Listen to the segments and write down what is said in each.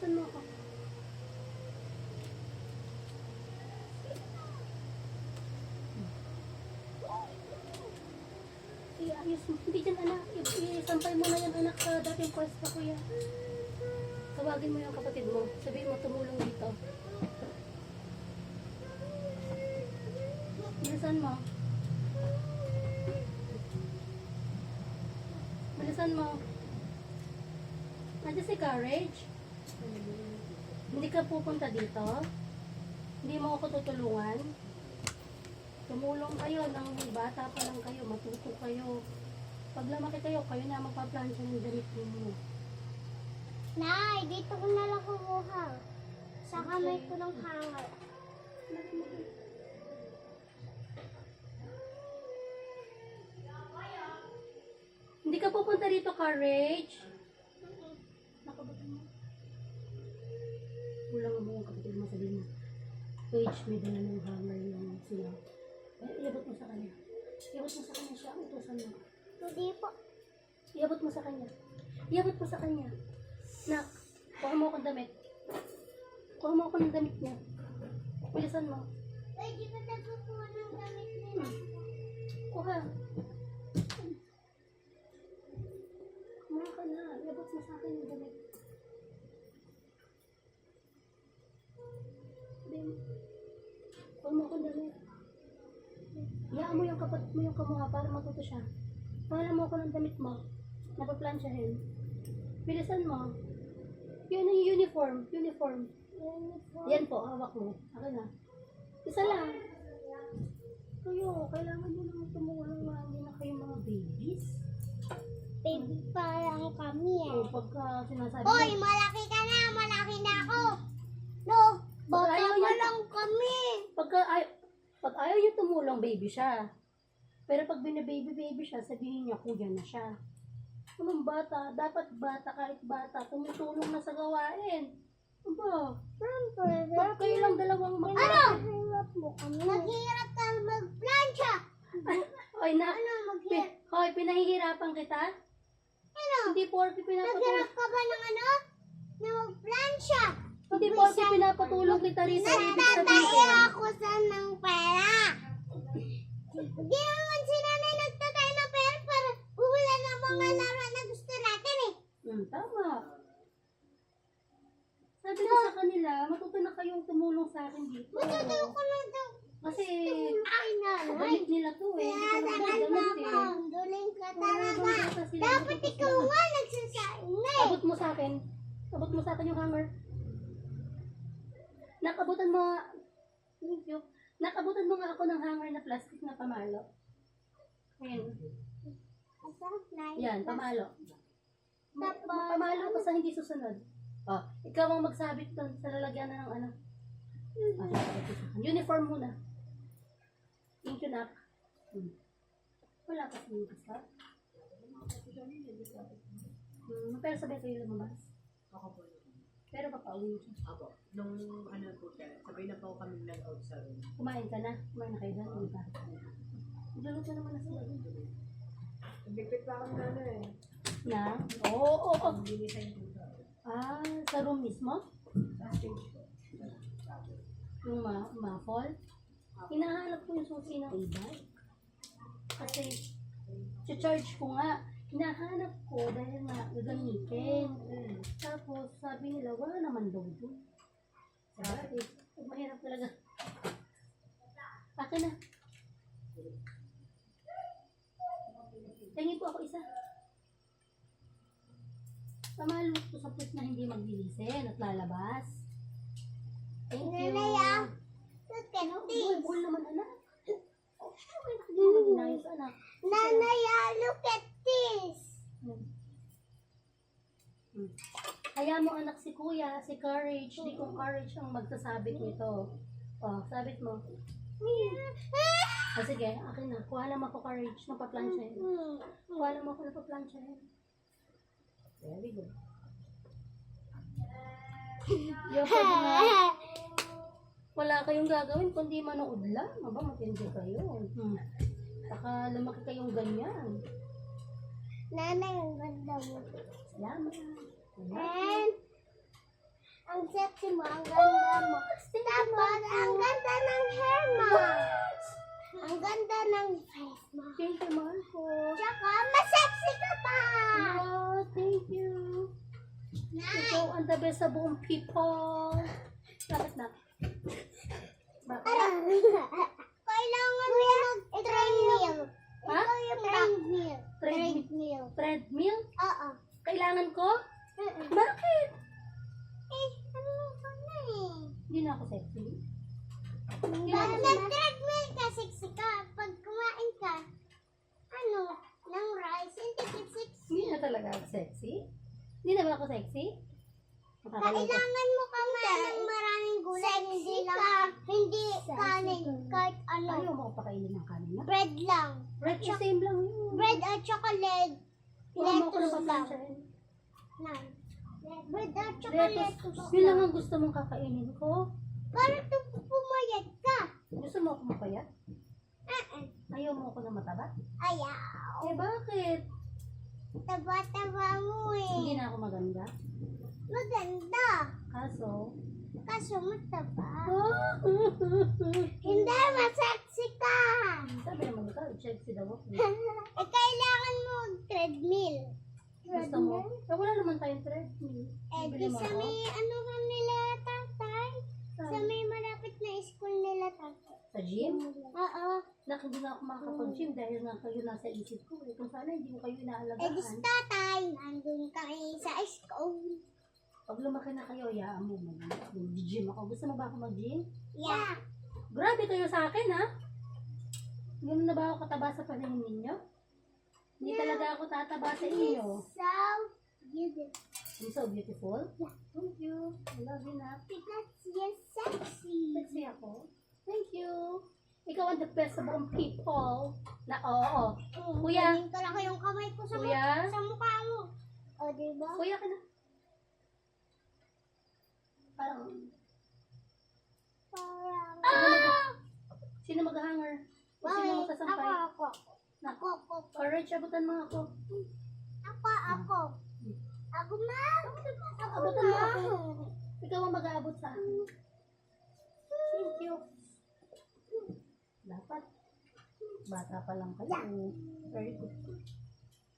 Abutan mo ako. Iayos mo. Hindi dyan anak. Isampay mo na yan anak sa dating pwesto kuya. Tawagin mo yung kapatid mo. Sabihin mo tumulong dito. Bilisan mo. Bilisan mo. Nandiyan si Courage. Hindi ka pupunta dito. Hindi mo ako tutulungan. Tumulong kayo ng bata pa lang kayo. Matuto kayo. Pag lumaki kayo, kayo na magpaplansya ng damit mo. Nay, dito ko na lang kumuha. Sa kamay ko ng hanger. Hindi ka pupunta dito, Courage. Nakabatan mo. Kulang mo yung kapatid mo, sabihin mo. Courage, may dala ng hanger yung sila. Iabot mo sa kanya. Iabot mo sa kanya siya, utusan mo. Hindi po. Iabot mo sa kanya. Iabot mo sa kanya. Nak, kuha mo akong damit. Kuha mo ako ng damit niya. Bilisan mo. Ay, di ba nagkukuha ng damit nila? Kuha. Kuha ka na. Iabot mo sa akin yung damit. Kuha mo akong damit. Iyaan mo yung kapatid mo yung kamuha para matuto siya. Pahala mo ako ng damit mo. Napaplansyahin. Bilisan mo. Yun ang uniform. Uniform. Yan po, hawak mo. Akin na. Isa lang. Kayo, kailangan nyo naman tumulong na hindi na kayo mga babies. Baby pa lang kami O, pagka sinasabi Hoy, mo, malaki ka na. Malaki na ako. No, bata ayaw pa niya. lang kami. pag ayaw nyo tumulong, baby siya. Pero pag binababy-baby siya, sabihin niya, kuya na siya. Anong bata? Dapat bata, kahit bata, tumutulong na sa gawain. Aba, Siyempre, ba't kayo lang dalawang Ano? Hirap mo kami. Naghihirap ka magplansya. Hoy, Ano, maghirap? Hoy, pinahihirapan kita? Ano? Hindi porke pinapatulong. Naghirap ka ba ng ano? Na magplansya? Hindi porke pinapatulong kita rito. Ibig Nagtatayo sabihin. ako sa ng pera. Hindi naman si nanay nagtatayo ng pera para bumili ng mga laro na gusto natin eh. Tama. Sabi ko sa kanila, matuto na kayong tumulong sa akin dito. Matutuwa ko na daw. Kasi, Ay, nanay. balik nila to eh. Hindi ko naman Kaya damit mo, eh. duling ka Wala talaga. bang bata sila Dapat dito ikaw sa- nga nagsasaing na eh. Abot mo sa akin. Abot mo sa akin yung hammer. Nakabutan mo. Thank you. Nakabutan mo nga ako ng hanger na plastic na pamalo. Ayan. Asa? Nay? Yan, pamalo. Tapos, Pamalo ko sa hindi susunod. Oh, ikaw ang magsabit doon sa lalagyan na ng ano. Uniform muna. Thank you, Nak. Wala ka sinigas ka? Pero sabay kayo lumabas. Ako po. Pero papauwi siya. Ako. Nung ano po siya, sabay na po kami nag-out sa room. Kumain ka na? Kumain na kayo doon? Hindi pa. Magluluto naman na sila doon. Nagpipit pa kami na ano eh. Na? Oo, oo, oo. Hindi tayo dito. Ah, sa room mismo? Sa stage po. Yung muffle? Hinahanap ko yung susi ng e-bike. Kasi, charge ko nga. Hinahanap ko dahil nga gagamitin. Tapos, sabi nila, wala naman daw doon. Sabi, mahirap talaga. Akin na. Tingin po ako isa. Pamalo ko sa puwet na hindi maglilisin at lalabas. Thank you. Nanay ah. Look at this. Buhol naman anak. Okay, nakaginayos anak. Nanay ah, look at this. Kaya mo anak si kuya, si Courage. Di kong Courage ang magsasabit nito. Oh, sabit mo. Ah, sige, akin na. Kuha naman ako Courage ng paplansyahin. Kuha naman ako ng paplansyahin. Very good. Yoko na. Wala kayong gagawin kundi manood lang. Aba, matindi kayo. Saka lumaki kayong ganyan. Nanay, ang ganda mo. Salamat. And, Ang sexy mo, ang ganda mo. Tapos, ang ganda ng hair mo. Ang ganda ng face mo. Thank you, mahal ko. Tsaka, mas-sexy ka pa. Wow, thank you. Ikaw ang the best sa buong people. Bakit na? Bakit? Kailangan mo mag-treadmill. Ha? Ikaw yung treadmill. Treadmill? Treadmill? Oo. Kailangan ko? Bakit? Ano ka na eh? Hindi na ako sexy. Nag-treadmill ka, sexy ka. Pag kumain ka, ng rice, hindi ka sexy. Hindi na talaga ako sexy? Hindi na ba ako sexy? Nakakaloka. Kailangan mo kumain ng maraming gulay, hindi kanin, kahit Ayaw mo ko pakainin ng kanin na? bread lang. Bread, same lang yun. Bread at chocolate. Huwag mo ko na Lettuce lang. paplansyahin. Bread at Lettuce. chocolate. Yun lang ang gusto mong kakainin ko. Para pumayat ka. Gusto mo ako mapayat? Ayaw mo ako na mataba? Ayaw. Eh bakit? Taba-taba mo Hindi eh. na ako maganda. Maganda. Kaso, Kaso mataba. oh, Hindi, masexy ka. sabi naman ikaw, sexy daw ako. Kailangan mo treadmill. Gusto mo? Eh, wala naman tayong treadmill. Eh, Bibili di mo sa ako? may ano ka nila, tatay? Sa Saan? may malapit na school nila, tatay. Sa gym? Oo. Hindi na ako makakapag-gym dahil nga kayo nasa isip ko. Eh, kung sana hindi ko kayo Eh, di inaalagaan. sa tatay, nandun kami sa school. Pag lumaki na kayo, yaan mo mag-gym ako. Gusto mo ba ako mag-gym? Yeah. Grabe kayo sa akin, ha? Ganun na ba ako kataba sa paningin ninyo? Hindi talaga ako tataba sa inyo. So, beautiful. I'm so beautiful. Thank you. I love you na. Because you're sexy. Sexy ako. Thank you. Ikaw ang the best sa buong people. Na oo. Kuya. Galing talaga yung kamay ko sa, Kuya. sa mukha mo. O, diba? Kuya ka na. Parang, Parang... sino mag-hanger? Sino Bakit? magsasampay? Ako. Nako. Courage, abutan mo ako. Ako. Ako, ma. Ako, Abutan mo ma. ako. Ikaw ang mag-aabot sa akin. Thank you. Dapat. Bata pa lang kayo. Very good.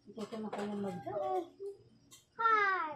Ito na kayo mag-jump. Hi.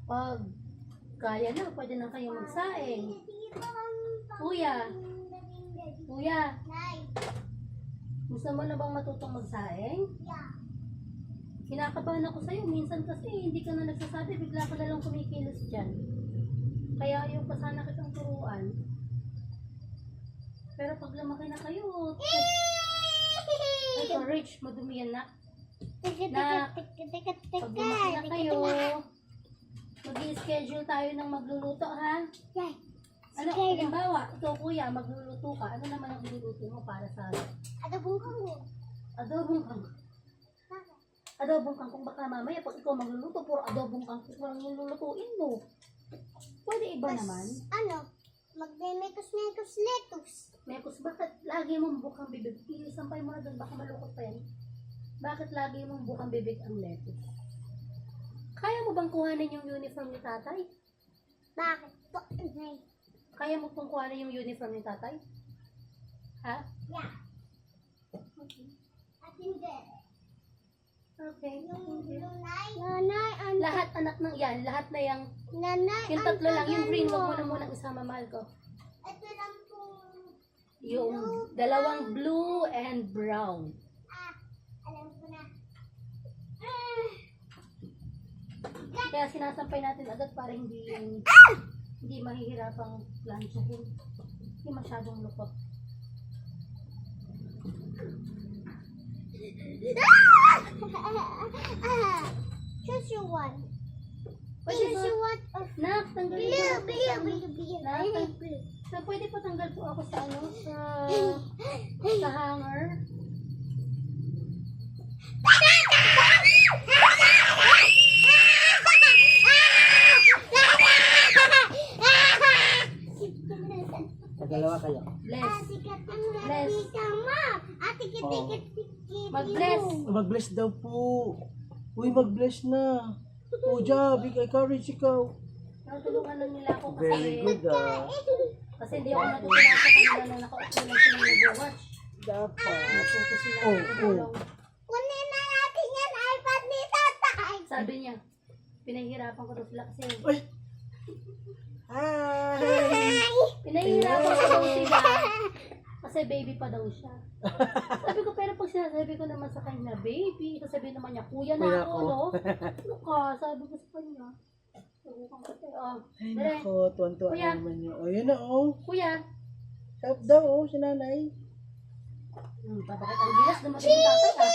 Pag kaya na, pwede na kayo magsaing. Kuya. Kuya, Nay. gusto mo na bang matutong magsaing? Yeah. Kinakabahan ako sa'yo. Minsan kasi hindi ka na nagsasabi, bigla ka na lang kumikilos dyan. Kaya ayaw pa sana kitang turuan. Pero pag lumaki na kayo, ay courage, madumi yan na. Na, pag lumaki na kayo, mag-i-schedule tayo ng magluluto, ha? Ano, halimbawa, ikaw kuya, magluluto ka. Ano naman ang iluluto mo para sa Adobong kangkong. adobong kangkong? Adobong kangkong, baka mamaya pag ikaw magluluto, puro adobong kangkong lang yung lulutuin mo. Pwede iba naman. Ano? Magme-mekos-mekos lettuce. Mekos, bakit lagi mong bukang bibig? Sampay mo na doon, baka malukot pa yan. Bakit lagi mong bukang bibig ang lettuce? Kaya mo bang kuhanin yung uniform ni tatay? Bakit po? Nay. Kaya mo pong kuhanin yung uniform ni tatay? Ha? Yeah. At hindi. Okay. Nanay. Nanay, ano? Lahat anak ng yan, lahat na yung Nanay, yung tatlo lang, yung green, mo. wag mo na munang isama, mahal ko. Ito lang po. Yung dalawang blue and brown. Alam ko na. Kaya sinasampay natin agad para hindi mahihirapang plansyahin. Hindi masyadong lukot. Choose your one. Pwede Choose ba? your one of Nak, tanggalin blue, mo ako sa ano. blue. Nak, I like blue. na pwede pa tanggal po ako sa ano, sa hanger. Dalawa kayo. Bless. Sikat ang Bless. labi ka, ma. At tikit-tikit-tikit. Mag-bless. Mag-bless daw po. Uy, mag-bless na. O, Jab, courage ikaw. Natulungan lang nila ako kasi, Very good, kasi hindi ako natutunan sa kanila na nakaupo lang sila nag-watch. Dapat. Natuto sila Oh, ng tulong. Kunin na natin yan iPad ni tatay. Sabi niya, pinahihirapan ko daw sila kasi Uy! Hi! pinahihirapan ko daw sila kasi baby pa daw siya. Sabi ko, pero pag sinasabi ko naman sa kanya, baby, sasabihin naman niya, kuya na Kuya ako, ko. no? Ano ka? Sabi ko sa kanya. Subukan ko tayo. Oh, Ay, dali. nako, tuwan-tuwa Kuya. naman yun. O, yun na, oh. Kuya. Shout daw, oh, si nanay. Bakit ang bilas dumating yung tatay ah?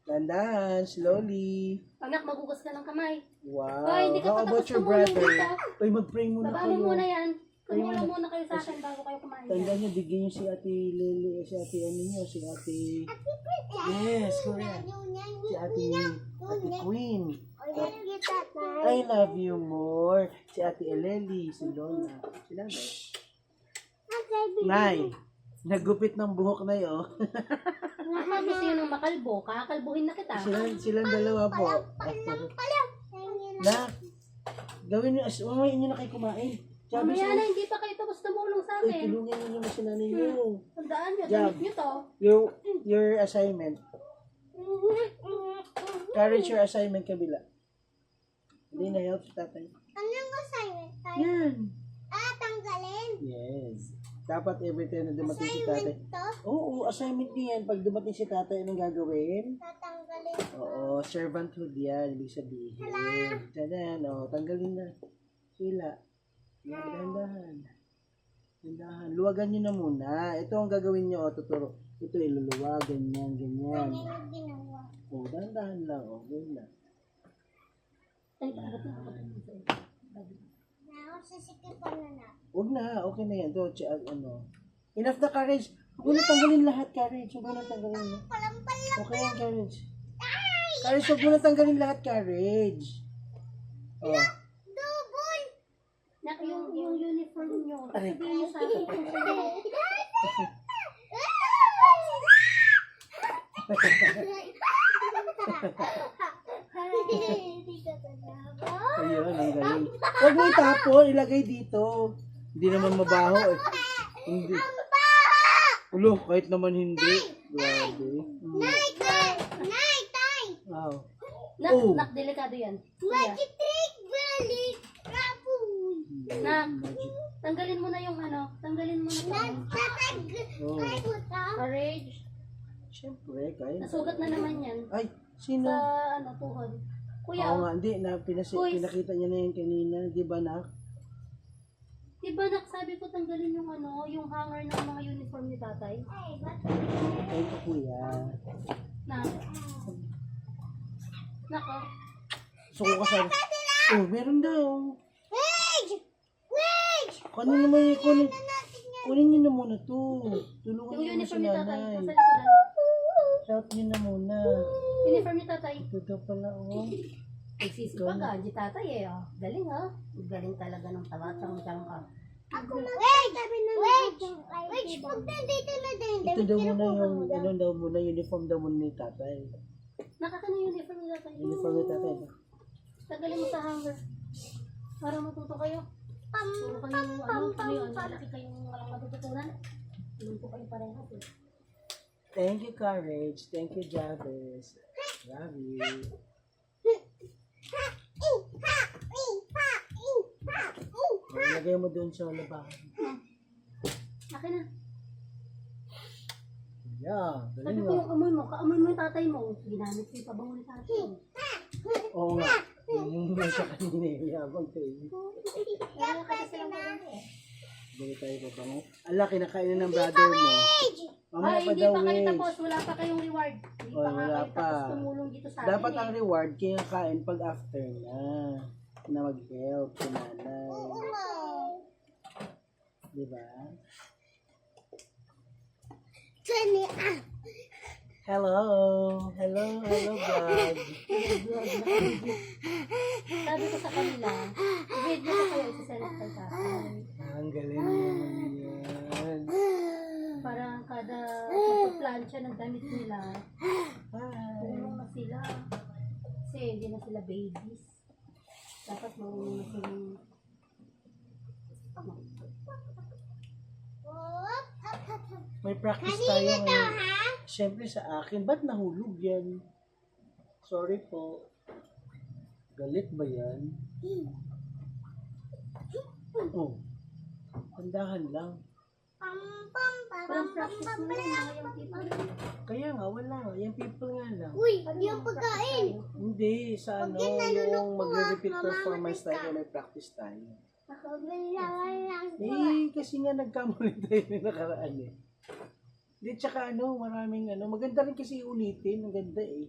Dandan, slowly. Anak, magugas ka ng kamay. Wow. Hoy, hindi ka How pa about tapos your tumulong brother? dito. Uy, mag-pray muna Baba kayo. mo muna yan. Pray Tumulong muna. muna kayo sa akin bago kayo kumain. Tandaan nyo, bigyan nyo si Ate Lily, si Ate ano nyo, si Ate... Yes, correct. Si Ate Queen. I love you more. Si Ate Eleli, si Lola, si Nanay. Nay, nagupit ng buhok na yun. Kapag gusto yun ng makalbo, kakalbuhin na kita. Silang dalawa po. Na, gawin nyo, mamaya nyo na kayo kumain. Sabi Mamaya na, siya, hindi pa kayo tapos tumulong sa uy, akin. tulungan nyo naman si nanay nyo. Tandaan nyo, Jab. damit nyo to. Your assignment. Courage your assignment kabila. Hindi na help si tatay. Anong assignment tayo? Yan. Tanggalin. Yes. Dapat every time na dumating si tatay. Assignment to? Oo, assignment niyan. Pag dumating si tatay, anong gagawin? Tatanggalin. Oo, servanthood yan. Ibig sabihin. Tadan, o, tanggalin na. Sila. Yan, dahan-dahan. Dahan-dahan. Luwagan nyo na muna. Ito ang gagawin nyo, o, tuturo. Ito, iluluwag, ganyan, ganyan. Ano yung ginawa? O, dahan-dahan lang, o, ganyan lang. Ay, bakit na ako sa iyo? Sisikipan na na. Huwag na, okay na yan. Ito, ano. Enough na courage. Huwag mo na tanggalin lahat, courage. Huwag mo na tanggalin lahat. Palang-palang. Okay yan, courage. Courage, huwag mo na tanggalin lahat, courage. Oh. Double. Nak, yung uniform nyo. Aray. Sabihin nyo sa akin kung sino. Ayun, ang galing. Huwag mo itapon, ilagay dito. Hindi naman mabaho eh. Hindi. Ulo, kahit naman hindi. Grabe. Night, night, night, night. Wow. Nak, Oh. nak, delikado yan. Kuya. Magic trick, balik, rapoy. Nak, tanggalin mo na yung ano. Tanggalin mo na ito. Tatag. Oh. Ay, buta. Courage. Siyempre, kaya. Nasugat na naman yan. Ay, sino? Sa ano, tuhod. Kuya, Oo nga, hindi. Uy. Pinakita niya na yan kanina. Di ba, nak? diba nak, sabi ko tanggalin yung ano, yung hanger ng mga uniform ni tatay. Ay, ba't? Ay, kuya. Nak. Nak, oh. So, ko sabi. Oh, meron daw. Wait! Wait! Kunin naman yung kunin. Kunin niyo na muna to. Tulungan Yung niyo na si uniform ni tatay. nanay. Nasa likodan. Shout niyo na muna. Uniform ni tatay. Ito daw pala, oh. Nagsisipag ah, di tatay eh. Oh. Galing ha. Galing talaga ng tawatsang-tsang ka. Ako na. Wait! Wait! Wait! Pag nandito na din. Ito daw muna yung, ano daw muna, uniform daw muna ni tatay. Nakaka na uniform ni tatay. Uniform ni tatay. Tanggalin mo sa hanger. Para matuto kayo. Puro kayong ano yun, malaki kayong walang matututunan. Hindi po kayo parehas eh. Thank you, Courage. Thank you, Javis. Love you. Lagay mo doon sa labahan. Akin na. Yeah, Sabi galing ko mo. yung amoy mo, kaamoy mo yung tatay mo. Ginamit ko yung pabango ni tatay. Oo nga. Yung sa kanina, yabang to eh. Kaya kasi silang pabango eh. Dali tayo pa bango. Ala, kinakain na ng brother mo. Mamaya Ay, pa hindi daw, pa kayo Wage. tapos. Wala pa kayong reward. Hindi Oy, pa nga wala kayo pa. tapos tumulong dito sa akin Dapat eh. ang reward, kinakain pag after na mag-help si nanay. Diba? Hello! Hello, vlog. Sabi ko sa kanila, i-video ko kayo isa-send kay tatay. Ang galing naman yan. Para kada magplansya ng damit nila. Hi. Marunong na sila. Kasi hindi na sila babies. Dapat marunong na silang May practice Kanina tayo to, ngayon. ha? Siyempre sa akin. Ba't nahulog yan? Sorry po. Galit ba yan? Oh. Tandahan lang. Pam, pam, pam, walang pam, practice pam, mo pam, yung mga yung people. Kaya nga, wala. Yung people nga lang. Uy, yung pagkain. Hindi, sa ano, yan nalulok yung po, magre-repeat ah. performance Mamamatay tayo, ka. may practice tayo. Nakagalawan lang po. Kasi nga nagkamali tayo ng nakaraan eh. Hindi, tsaka maraming maganda rin kasi ulitin, ang ganda eh.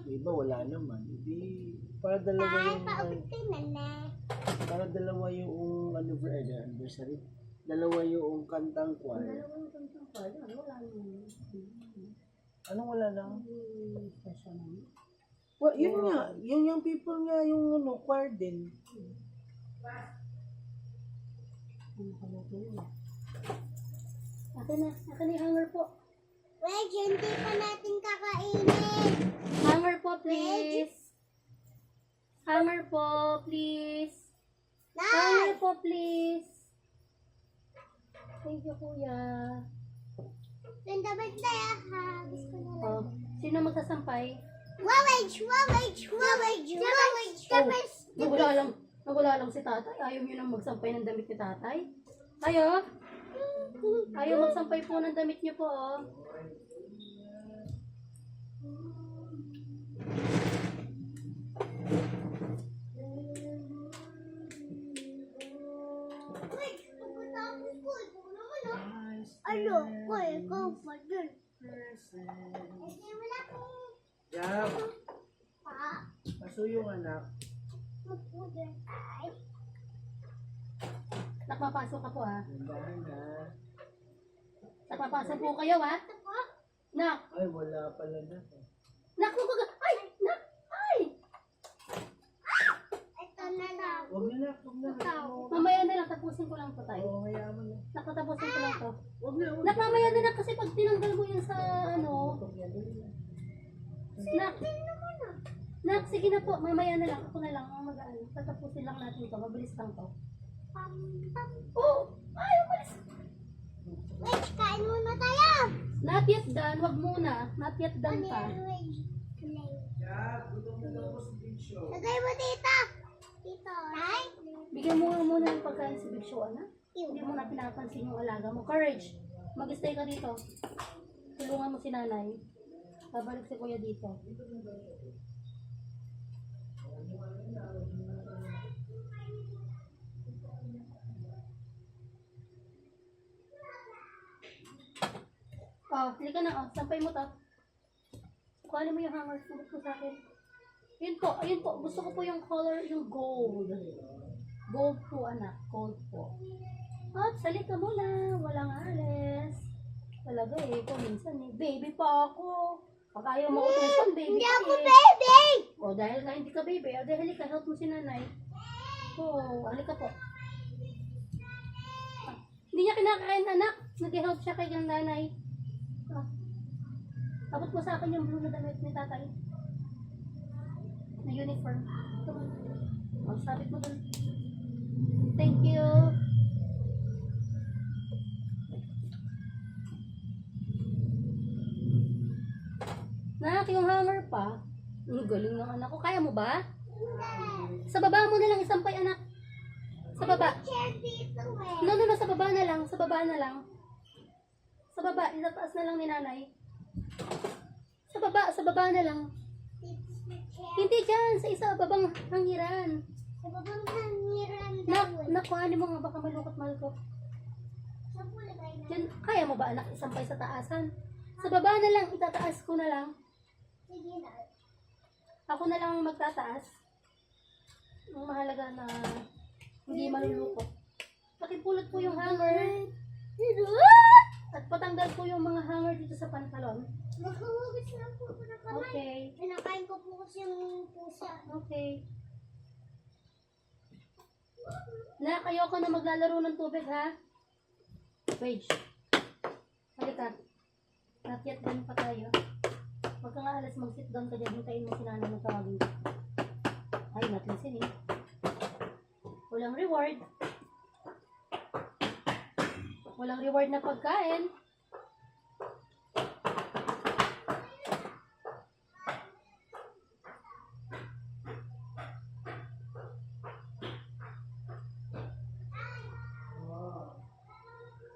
Iba wala naman. Hindi, para dalawa Ay, yung, paubit kay nana. para dalawa yung anniversary. Dalawa yung kantang choir. Dalawang kantang pala, wala naman. Anong wala lang? Special naman. Well, yun nga, yung people nga, yung choir din. Ano kaluto yun? Akin na yung hanger po. Wait, hindi pa natin kakainin. Hanger po, please. Hanger po, please. Hanger Nay! po, please. Thank you, kuya. Banda-banda, ha? Gusto na lang. Oh, sino magsasampay? Wawage! Wawage! Wawage! Wawage! Tapos, Nawala lang si tatay. Ayaw niyo nang magsampay ng damit ni tatay. Ayaw? Ayaw magsampay po ng damit niyo po, oh. wait, pagkatapos ko, ito naman, ano? Ko, ikaw pa dun. Kasi wala kong Jab, pa. paso yung anak. Magpudin. Ay, Nakmapasok ka po, ha? Gandahan ha. Nakmapasok po kayo, ha? ito po. Nak! Ay, wala pala na. Nak! Ay! Nak! Ay! Ito na lang. Huwag na na, huwag na. Mamaya na lang, tapusin ko lang to tayo. Oo, kaya mo na. Nakatapusin ko lang to. Huwag na, huwag Nak, mamaya na lang kasi pag tinanggal mo yun sa Nak, Nak, sige na po, mamaya na lang. Ako na lang ang mag-ano. Tatapusin lang natin to. Mabilis lang to. Pam, pam. Oh! Ay, umalis! Wait, kain muna tayo. Not yet done. Wag muna. Not yet done pa. Wait. Jab, gutom na daw ako sa picture. Lagay mo dito. Dito. Tay? Bigyan mo nga muna ng pagkain si Big Show, anak. Hindi mo na pinapansin yung alaga mo. Courage! Mag-stay ka dito. Tulungan mo si nanay. Babalik si kuya dito. Oh, halika na. Oh, sampay mo to. Kuhanin mo yung hanger. Sugot mo sa akin. Yun po, ayun po. Gusto ko po yung color, yung gold. Gold po, anak. Gold po. At salita mo lang. Walang alis. Talaga eh. Kung minsan eh. Baby pa ako. Pag ayaw mo utusan, baby Hindi ka ako eh. baby. O dahil nga hindi ka baby, o dahil halika, help mo si nanay. O, halika po. Ah, hindi niya kinakain, anak. Nag-help siya kay kang nanay. Ah. Abot mo sa akin yung blue na damit ni tatay. Na uniform. Ito mo. O, sabit mo dun. Thank you. Nak, yung hammer pa. Ang galing ng anak ko. Kaya mo ba? Sa baba mo na lang isampay, anak. Sa baba. Chair dito eh. No, sa baba na lang. Sa baba na lang. Sa baba. Itataas na lang ni nanay. Sa baba na lang. It's the chair. Hindi dyan. Sa isa, babang hangiran. Sa babang hangiran Nak, daw eh. nakuhanin mo nga. Baka malukot malukot. Saan po lagay na? Dyan, kaya mo ba, anak, isampay sa taasan? Sa baba na lang. Itataas ko na lang. Sige na. Ako na lang ang magtataas. Ang mahalaga na hindi malulukot. Pakipulot po yung hanger. At patanggal po yung mga hanger dito sa pantalon. Maghuhugas lang po ako ng kamay. Okay. Pinakain ko po kasi yung pusa. Okay. Nak, ayoko na maglalaro ng tubig, ha? Wait. Halika. Not yet done pa tayo. Huwag ka nga alas mag-sit down ka dyan. Hintayin mo si nanay ng tawagin ka. Ay, not listening. Walang reward. Walang reward na pagkain.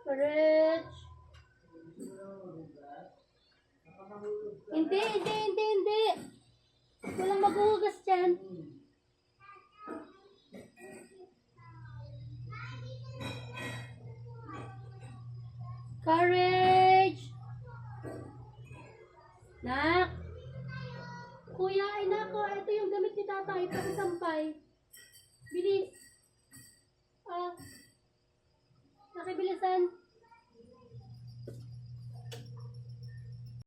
Courage. Hindi. Walang maghuhugas dyan. Courage! Nak! Kuya, ay nako, ito yung damit ni tatay, pakisampay. Bilis! Nakibilisan.